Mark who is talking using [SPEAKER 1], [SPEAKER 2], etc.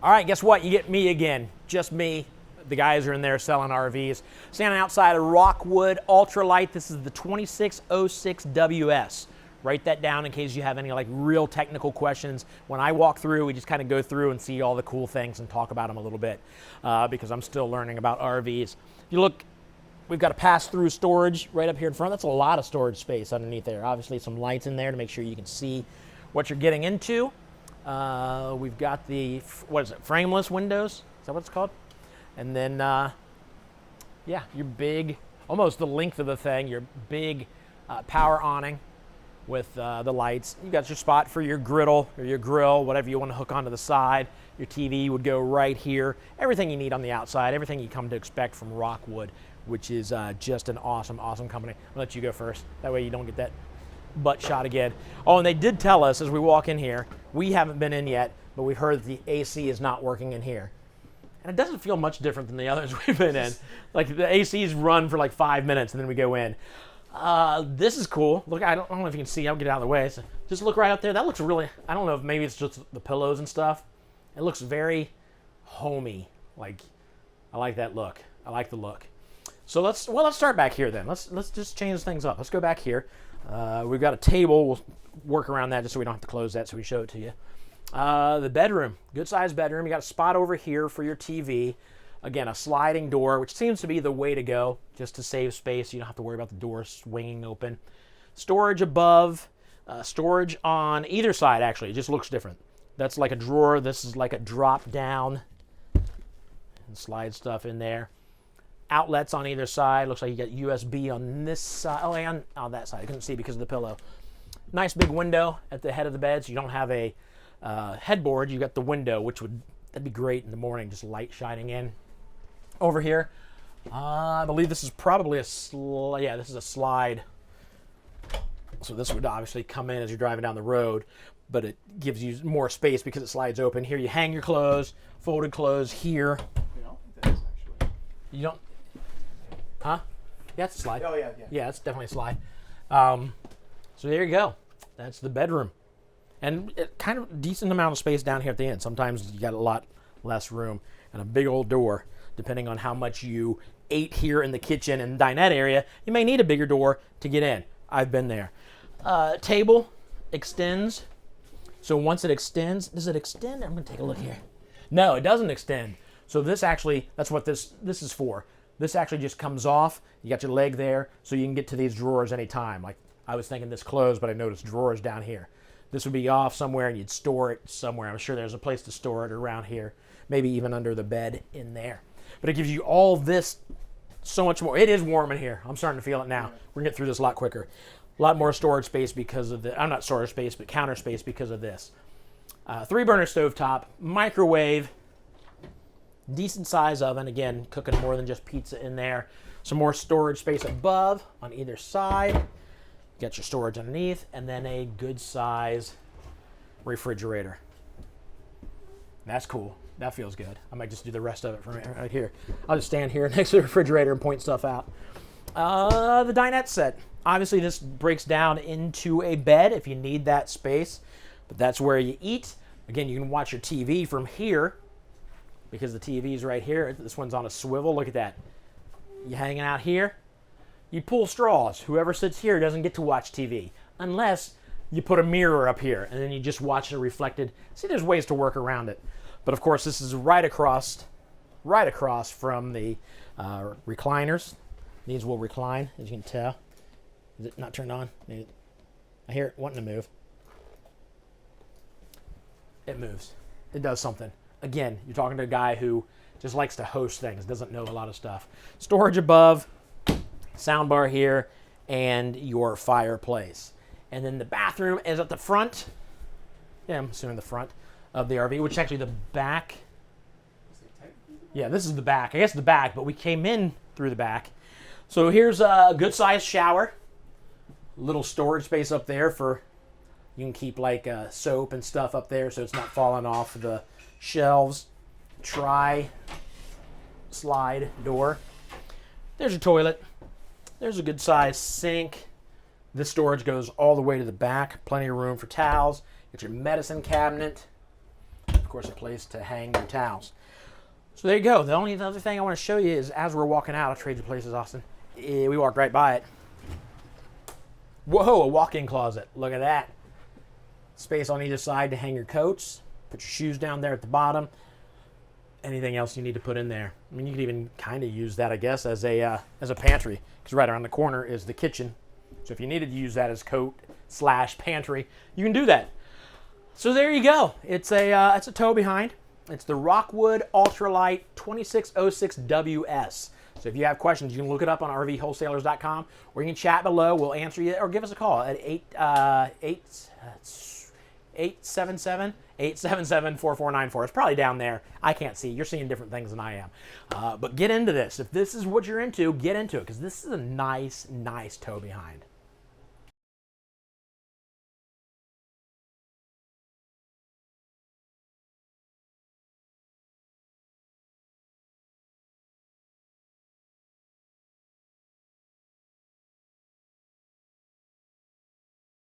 [SPEAKER 1] All right, guess what? You get me again. Just me. The guys are in there selling RVs. Standing outside of Rockwood Ultralight. This is the 2606WS. Write that down in case you have any like real technical questions. When I walk through, we just kind of go through and see all the cool things and talk about them a little bit because I'm still learning about RVs. If you look, we've got a pass-through storage right up here in front. That's a lot of storage space underneath there. Obviously some lights in there to make sure you can see what you're getting into. We've got the, what is it, frameless windows? Is that what it's called? And then, yeah, your big, almost the length of the thing, your big power awning with the lights. You got your spot for your griddle or your grill, whatever you want to hook onto the side. Your TV would go right here. Everything you need on the outside, everything you come to expect from Rockwood, which is just an awesome, awesome company. I'll let you go first. That way you don't get that butt shot again. Oh, and they did tell us as we walk in here, we haven't been in yet, but we've heard that the AC is not working in here. And it doesn't feel much different than the others we've been in. Like the ACs run for like 5 minutes and then we go in. This is cool. Look, I don't know if you can see. I'll get out of the way. So just look right up there. That looks really, I don't know if maybe it's just the pillows and stuff. It looks very homey. Like, I like that look. I like the look. So let's start back here then. Let's just change things up. Let's go back here. We've got a table. We'll work around that just so we don't have to close that, so we show it to you. The bedroom, good sized bedroom. You got a spot over here for your TV. Again, a sliding door, which seems to be the way to go, just to save space. You don't have to worry about the door swinging open. Storage above, storage on either side, actually. It just looks different. That's like a drawer. This is like a drop down. And slide stuff in there. Outlets on either side. Looks like you got USB on this side. Oh, and on that side. I couldn't see because of the pillow. Nice big window at the head of the bed, so you don't have a headboard. You got the window, which that'd be great in the morning, just light shining in. Over here, I believe this is probably yeah, this is a slide. So this would obviously come in as you're driving down the road, but it gives you more space because it slides open. Here you hang your clothes, folded clothes here. You don't, huh? Yeah, it's a slide.
[SPEAKER 2] Oh, yeah.
[SPEAKER 1] Yeah, it's definitely a slide. So there you go. That's the bedroom. And it kind of decent amount of space down here at the end. Sometimes you got a lot less room and a big old door. Depending on how much you ate here in the kitchen and dinette area, you may need a bigger door to get in. I've been there. Table extends. So once it extends, does it extend? I'm going to take a look here. No, it doesn't extend. So this actually, that's what this is for. This actually just comes off. You got your leg there, so you can get to these drawers anytime. Like I was thinking this closed, but I noticed drawers down here. This would be off somewhere and you'd store it somewhere. I'm sure there's a place to store it around here. Maybe even under the bed in there. But it gives you all this, so much more. It is warm in here. I'm starting to feel it now. We're going to get through this a lot quicker. A lot more storage space because of the, I'm not storage space, but counter space because of this. 3-burner stovetop, microwave, decent size oven. Again, cooking more than just pizza in there. Some more storage space above on either side. You got your storage underneath, and then a good size refrigerator. That's cool. That feels good. I might just do the rest of it from right here. I'll just stand here next to the refrigerator and point stuff out. The dinette set. Obviously, this breaks down into a bed if you need that space, but that's where you eat. Again, you can watch your TV from here because the TV's right here. This one's on a swivel. Look at that. You hanging out here. You pull straws. Whoever sits here doesn't get to watch TV unless you put a mirror up here and then you just watch it reflected. See, there's ways to work around it. But of course, this is right across from the recliners. These will recline, as you can tell. Is it not turned on? I hear it wanting to move. It moves. It does something. Again, you're talking to a guy who just likes to host things, doesn't know a lot of stuff. Storage above, soundbar here, and your fireplace. And then the bathroom is at the front. Yeah, I'm assuming the front of the RV, which is actually the back. Yeah, this is the back. I guess the back, but we came in through the back. So here's a good sized shower. Little storage space up there for, you can keep like soap and stuff up there so it's not falling off the shelves. Slide door. There's your toilet. There's a good sized sink. This storage goes all the way to the back. Plenty of room for towels. Get your medicine cabinet. Of course, a place to hang your towels. So there you go. The only other thing I want to show you is as we're walking out of Trades and Places, Austin, we walked right by it. Whoa, a walk-in closet. Look at that. Space on either side to hang your coats. Put your shoes down there at the bottom. Anything else you need to put in there. I mean, you could even kind of use that, I guess, as a pantry, because right around the corner is the kitchen. So if you needed to use that as coat/pantry, you can do that. So there you go. It's a tow behind. It's the Rockwood Lite 2606WS. So if you have questions, you can look it up on rvwholesalers.com, or you can chat below. We'll answer you, or give us a call at 877-4494. It's probably down there. I can't see. You're seeing different things than I am. But get into this. If this is what you're into, get into it, because this is a nice, nice tow behind.